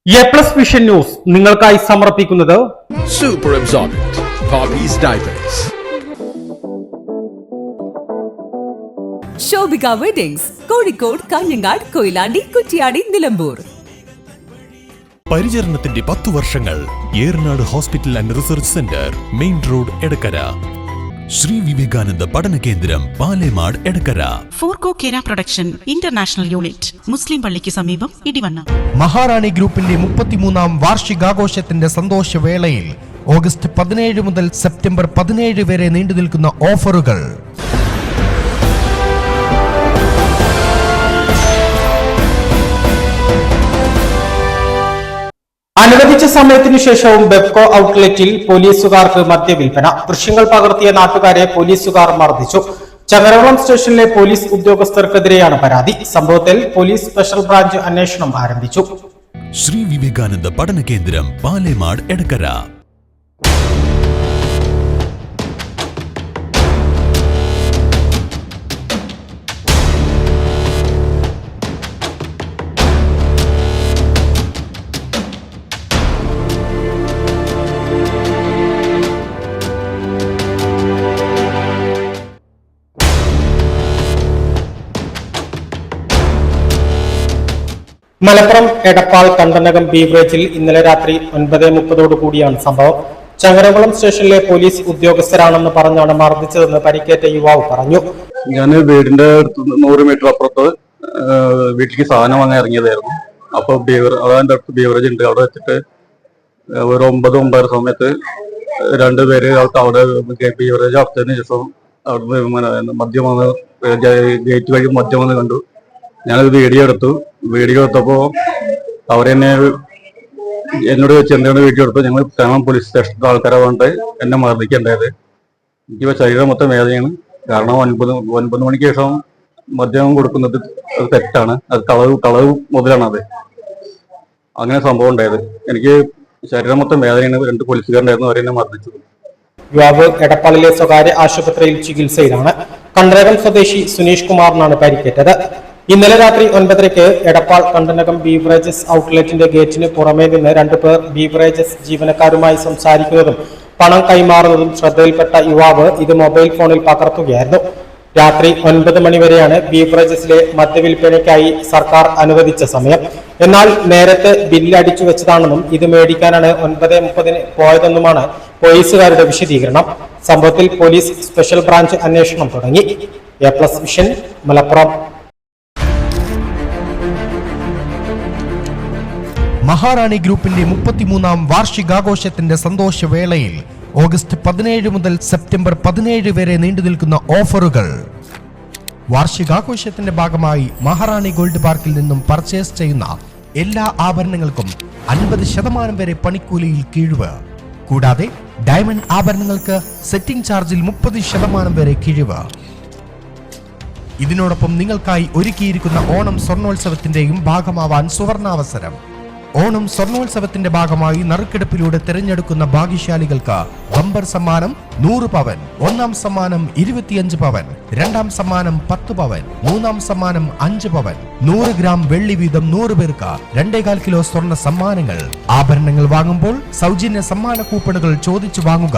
A+ vision news നിങ്ങൾക്കായി സമർപ്പിക്കുന്നത് Super Absorbent Poppy's Diapers. Shobhika weddings Kozhikode, Kanhangad, Koyilandy, Kuttiady, Nilambur. പരിചരണത്തിന്റെ 10 വർഷങ്ങൾ. Eranad hospital and research centre, main road, Edakkara. Sree Vivekananda പഠന കേന്ദ്രം, പാലേമാട്, എടക്കര. ഫോർകോ കേര പ്രൊഡക്ഷൻ ഇന്റർനാഷണൽ യൂണിറ്റ്, മുസ്ലിം പള്ളിക്ക് സമീപം, ഇടിവണ്ണ. മഹാറാണി ഗ്രൂപ്പിന്റെ 33ാം വാർഷികാഘോഷത്തിന്റെ സന്തോഷവേളയിൽ ഓഗസ്റ്റ് 17 മുതൽ സെപ്റ്റംബർ 17 വരെ നീണ്ടുനിൽക്കുന്ന ഓഫറുകൾ. അനുവദിച്ച സമയത്തിനു ശേഷവും ബെപ്കോ ഔട്ട്ലെറ്റിൽ പോലീസുകാർക്ക് മദ്യവിൽപ്പന. ദൃശ്യങ്ങൾ പകർത്തിയ നാട്ടുകാരെ പോലീസുകാർ മർദ്ദിച്ചു. ചങ്ങരകുളം സ്റ്റേഷനിലെ പോലീസ് ഉദ്യോഗസ്ഥർക്കെതിരെയാണ് പരാതി. സംഭവത്തിൽ പോലീസ് സ്പെഷ്യൽ ബ്രാഞ്ച് അന്വേഷണം ആരംഭിച്ചു. ശ്രീ വിവേകാനന്ദ പഠന കേന്ദ്രം, പാലേമാട്, എടക്കര. മലപ്പുറം എടപ്പാൾ കണ്ടനകം ബീവറേജിൽ ഇന്നലെ രാത്രി 9:30 കൂടിയാണ് സംഭവം. ചങ്ങരകുളം സ്റ്റേഷനിലെ പോലീസ് ഉദ്യോഗസ്ഥരാണെന്ന് പറഞ്ഞാണ് മർദ്ദിച്ചതെന്ന് പരിക്കേറ്റ യുവാവ് പറഞ്ഞു. ഞാൻ വീടിന്റെ 100 മീറ്റർ അപ്പുറത്ത് വീട്ടിലേക്ക് സാധനം വാങ്ങാൻ ഇറങ്ങിയതായിരുന്നു. അപ്പൊ അതിന്റെ അടുത്ത് ബീവറേജ് ഉണ്ട്. അവിടെ വെച്ചിട്ട് ഒരു 9-9 സമയത്ത് 2 പേര് അവിടെ ബീവറേജ് അടച്ചതിന് ശേഷം അവിടുന്ന് മദ്യം വന്ന് ഗേറ്റ് വഴി മദ്യം വന്ന് കണ്ടു. ഞാനത് വീഡിയോ എടുത്തപ്പോ അവരെന്നെ എന്നോട് വെച്ച് എന്താണ് വീഡിയോ എടുത്തു. ഞങ്ങൾ തേമം പോലീസ് സ്റ്റേഷനിലെ ആൾക്കാരെ കൊണ്ട് എന്നെ മർദ്ദിക്കേണ്ടത്. എനിക്ക് ശരീരം മൊത്തം വേദനയാണ്. കാരണം 9 മണിക്ക് ശേഷം മദ്യം കൊടുക്കുന്നത് അത് തെറ്റാണ്. അത് കളവ് മുതലാണ്. അത് അങ്ങനെ സംഭവം ഉണ്ടായത്. എനിക്ക് ശരീരം മൊത്തം വേദനയാണ്. 2 പോലീസുകാരുണ്ടായിരുന്നു, അവരെന്നെ മർദ്ദിച്ചത്. യുവാവ് എടപ്പാളിലെ സ്വകാര്യ ആശുപത്രിയിൽ ചികിത്സയിലാണ്. കണ്ടനകം സ്വദേശി സുനീഷ് കുമാറിനാണ് പരിക്കേറ്റത്. ഇന്നലെ രാത്രി 9:30 എടപ്പാൾ കണ്ടനകം ബീവറേജസ് ഔട്ട്ലെറ്റിന്റെ ഗേറ്റിന് പുറമേ നിന്ന് 2 പേർ ബീവറേജസ് ജീവനക്കാരുമായി സംസാരിക്കുന്നതും പണം കൈമാറുന്നതും ശ്രദ്ധയിൽപ്പെട്ട യുവാവ് ഇത് മൊബൈൽ ഫോണിൽ പകർത്തുകയായിരുന്നു. രാത്രി 9 മണി വരെയാണ് ബീവറേജസിലെ മദ്യവിൽപ്പനയ്ക്കായി സർക്കാർ അനുവദിച്ച സമയം. എന്നാൽ നേരത്തെ ബില്ല് അടിച്ചു വെച്ചതാണെന്നും ഇത് മേടിക്കാനാണ് 9:30 പോയതെന്നുമാണ് പോലീസുകാരുടെ വിശദീകരണം. സംഭവത്തിൽ പോലീസ് സ്പെഷ്യൽ ബ്രാഞ്ച് അന്വേഷണം തുടങ്ങി. A+ vision, Malappuram. മഹാറാണി ഗ്രൂപ്പിന്റെ 33ാം വാർഷികാഘോഷത്തിന്റെ സന്തോഷവേളയിൽ ഓഗസ്റ്റ് 17 മുതൽ സെപ്റ്റംബർ 17 വരെ നീണ്ടുനിൽക്കുന്ന ഓഫറുകൾ. വാർഷികാഘോഷത്തിന്റെ ഭാഗമായി മഹാറാണി ഗോൾഡ് പാർക്കിൽ നിന്നും പർച്ചേസ് ചെയ്യുന്ന എല്ലാ ആഭരണങ്ങൾക്കും 50% വരെ പണിക്കൂലിയിൽ കിഴിവ്. കൂടാതെ ഡയമണ്ട് ആഭരണങ്ങൾക്ക് സെറ്റിംഗ് ചാർജിൽ 30% വരെ കിഴിവ്. ഇതിനോടൊപ്പം നിങ്ങൾക്കായി ഒരുക്കിയിരിക്കുന്ന ഓണം സ്വർണോത്സവത്തിന്റെയും ഭാഗമാവാൻ സുവർണാവസരം. ഓണം സ്വർണോത്സവത്തിന്റെ ഭാഗമായി നറുക്കെടുപ്പിലൂടെ തിരഞ്ഞെടുക്കുന്ന ഭാഗ്യശാലികൾക്ക് ബമ്പർ സമ്മാനം 100 പവൻ, 1ാം സമ്മാനം 25 പവൻ, 2ാം സമ്മാനം 10 പവൻ, 3ാം സമ്മാനം 5 പവൻ, 100 ഗ്രാം വെള്ളി വീതം 100 പേർക്ക് 2.25 കിലോ സ്വർണ്ണ സമ്മാനങ്ങൾ. ആഭരണങ്ങൾ വാങ്ങുമ്പോൾ സൗജന്യ സമ്മാന കൂപ്പണുകൾ ചോദിച്ചു വാങ്ങുക.